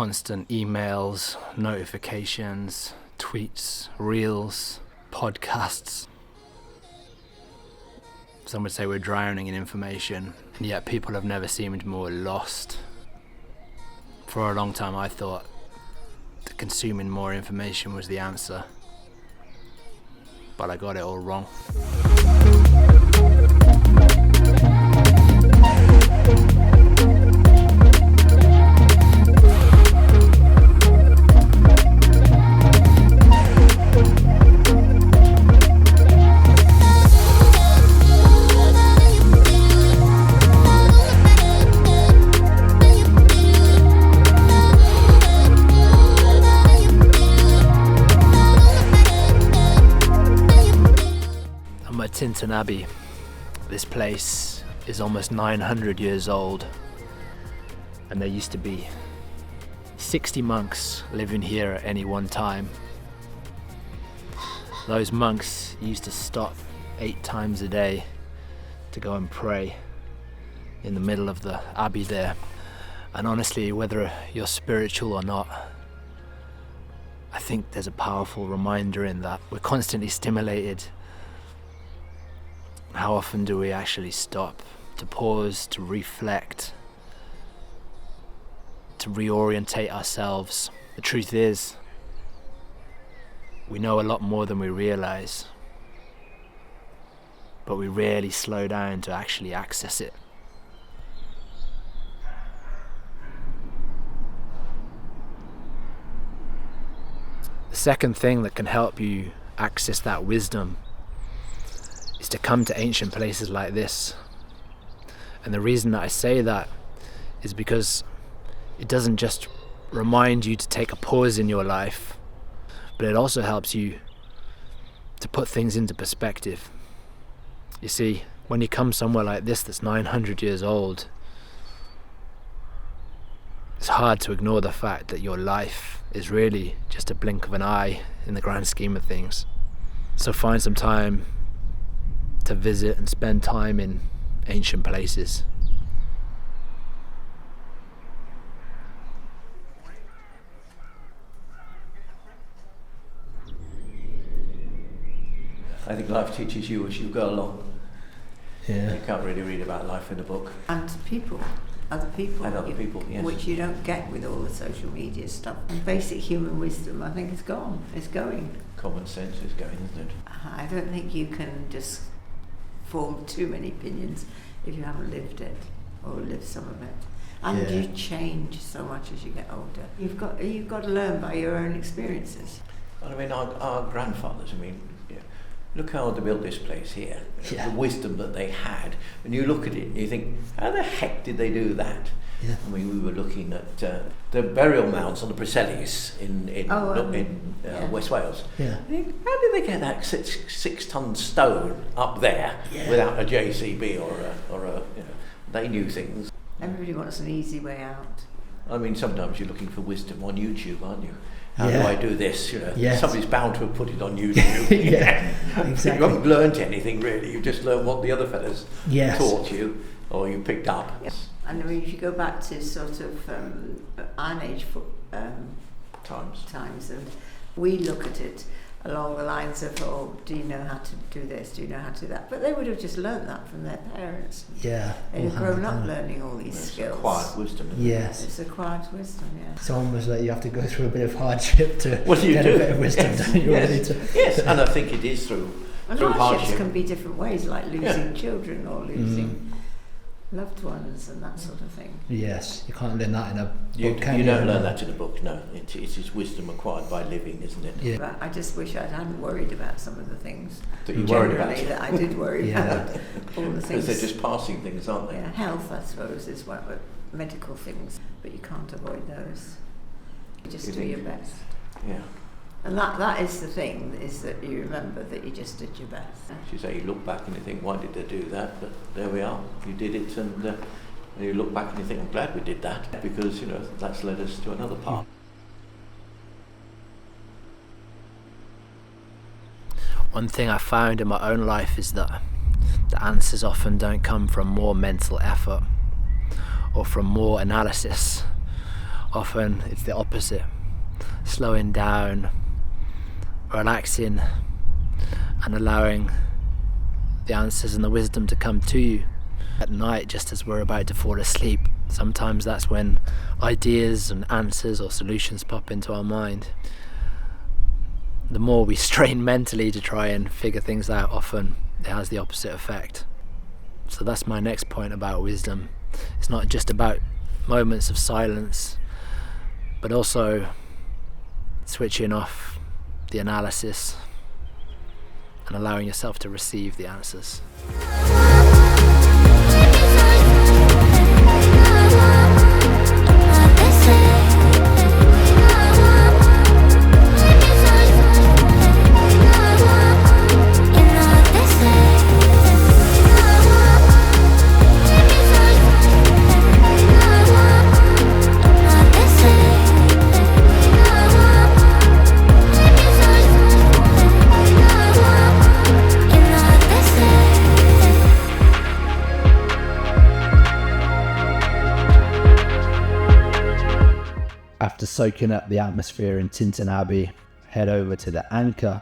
constant emails, notifications, tweets, reels, podcasts. Some would say we're drowning in information, and yet people have never seemed more lost. For a long time I thought that consuming more information was the answer, but I got it all wrong. Tintern Abbey. This place is almost 900 years old, and there used to be 60 monks living here at any one time. Those monks used to stop 8 times a day to go and pray in the middle of the abbey there. And honestly, whether you're spiritual or not, I think there's a powerful reminder in that we're constantly stimulated. How often do we actually stop to pause, to reflect, to reorientate ourselves? The truth is, we know a lot more than we realize, but we rarely slow down to actually access it. The second thing that can help you access that wisdom is to come to ancient places like this. And the reason that I say that is because it doesn't just remind you to take a pause in your life, but it also helps you to put things into perspective. You see, when you come somewhere like this that's 900 years old, it's hard to ignore the fact that your life is really just a blink of an eye in the grand scheme of things. So find some time to visit and spend time in ancient places. I think life teaches you as you go along. Yeah. You can't really read about life in a book. And people, other people. And other people, yes. Which you don't get with all the social media stuff. And basic human wisdom, I think, is gone. It's going. Common sense is going, isn't it? I don't think you can just form too many opinions if you haven't lived it or lived some of it. And you change so much as you get older. You've got to learn by your own experiences. I mean, our grandfathers, look how they built this place here. The wisdom that they had. When you look at it, you think, how the heck did they do that? Yeah. I mean, we were looking at the burial mounds on the Preseli's in West Wales. Yeah. I think, how did they get that 6-ton stone up there without a JCB or a they knew things. Everybody wants an easy way out. I mean, sometimes you're looking for wisdom on YouTube, aren't you? How do Yeah. I do this? Yes. Somebody's bound to have put it on YouTube. Yeah, exactly. You haven't learnt anything really. You've just learned what the other fellas taught you, or you picked up. Yes. And I mean, if you go back to sort of Iron Age times, and we look at it along the lines of, oh, do you know how to do this? Do you know how to do that? But they would have just learnt that from their parents. Yeah. They'd have grown up learning all these skills. Acquired wisdom. Yes. It's acquired wisdom, yeah. It's almost like you have to go through a bit of hardship to get do. a bit of wisdom, don't you? Yes. Yes, and I think it is through hardships hardship. Can be different ways, like losing children or losing loved ones and that sort of thing. Yes, you can't learn that in a book, You can don't learn that in a book, no. It is wisdom acquired by living, isn't it? Yeah. But I just wish I hadn't worried about some of the things That you worried about. that I did worry about. All the Because things. they're just passing things, aren't they? Yeah, health, I suppose, is one of medical things, but you can't avoid those. You just do your best. Yeah. And that is the thing, is that you remember that you just did your best. As you say, you look back and you think, why did they do that? But there we are, you did it, and you look back and you think, I'm glad we did that, because that's led us to another path. One thing I found in my own life is that the answers often don't come from more mental effort or from more analysis. Often it's the opposite. Slowing down, relaxing, and allowing the answers and the wisdom to come to you at night just as we're about to fall asleep. Sometimes that's when ideas and answers or solutions pop into our mind. The more we strain mentally to try and figure things out, often it has the opposite effect. So that's my next point about wisdom. It's not just about moments of silence, but also switching off the analysis and allowing yourself to receive the answers. After soaking up the atmosphere in Tintern Abbey, head over to the Anchor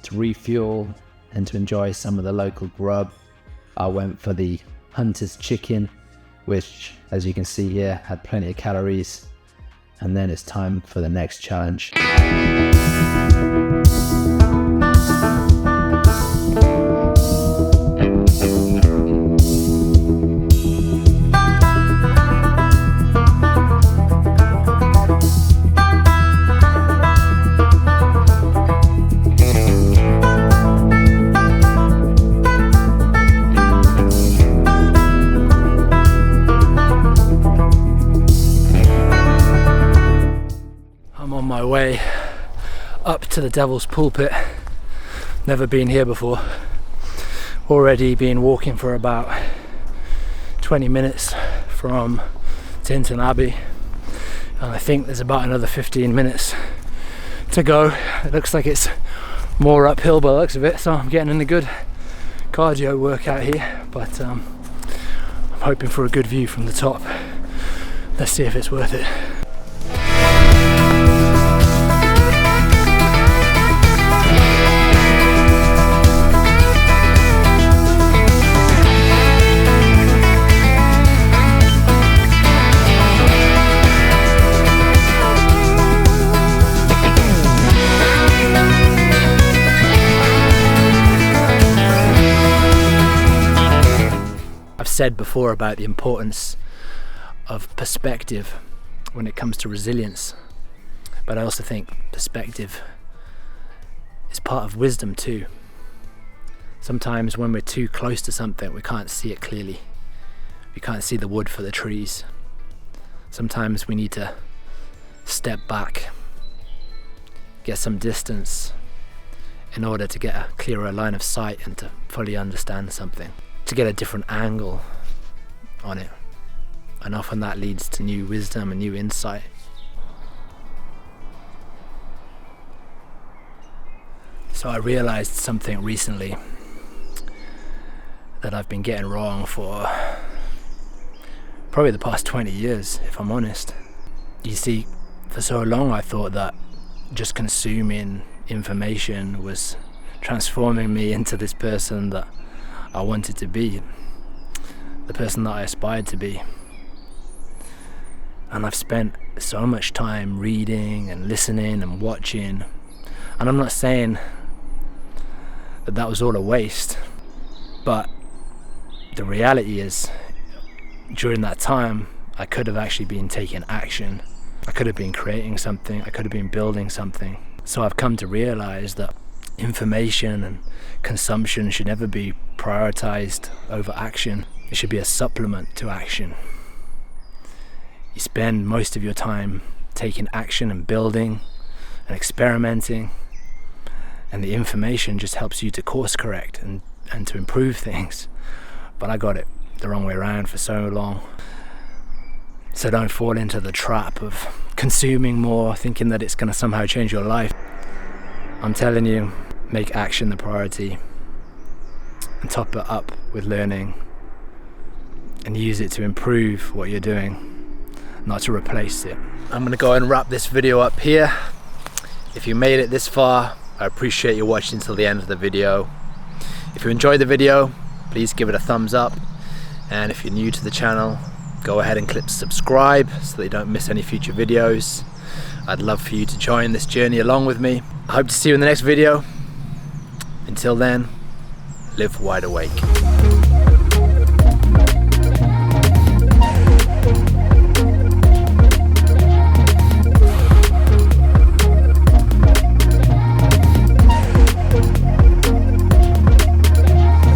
to refuel and to enjoy some of the local grub. I went for the Hunter's Chicken, which, as you can see here, had plenty of calories. And then it's time for the next challenge. My way up to the Devil's Pulpit. Never been here before. Already been walking for about 20 minutes from Tintern Abbey, and I think there's about another 15 minutes to go. It looks like it's more uphill by the looks of it, so I'm getting in a good cardio workout here, but I'm hoping for a good view from the top. Let's see if it's worth it. Said before about the importance of perspective when it comes to resilience, but I also think perspective is part of wisdom too. Sometimes when we're too close to something, we can't see it clearly. We can't see the wood for the trees. Sometimes we need to step back, get some distance in order to get a clearer line of sight and to fully understand something, to get a different angle on it, and often that leads to new wisdom and new insight. So I realized something recently that I've been getting wrong for probably the past 20 years, if I'm honest. You see, for so long I thought that just consuming information was transforming me into this person that I wanted to be, the person that I aspired to be. And I've spent so much time reading and listening and watching, and I'm not saying that that was all a waste, but the reality is during that time I could have actually been taking action. I could have been creating something, I could have been building something. So I've come to realize that information and consumption should never be prioritized over action. It should be a supplement to action. You spend most of your time taking action and building and experimenting, and the information just helps you to course correct and to improve things. But I got it the wrong way around for so long. So don't fall into the trap of consuming more, thinking that it's going to somehow change your life. I'm telling you, make action the priority and top it up with learning and use it to improve what you're doing. not to replace it. I'm gonna go and wrap this video up here. If you made it this far, I appreciate you watching till the end of the video. If you enjoyed the video, please give it a thumbs up. And if you're new to the channel, go ahead and click subscribe so that you don't miss any future videos. I'd love for you to join this journey along with me. I hope to see you in the next video. Until then, live wide awake.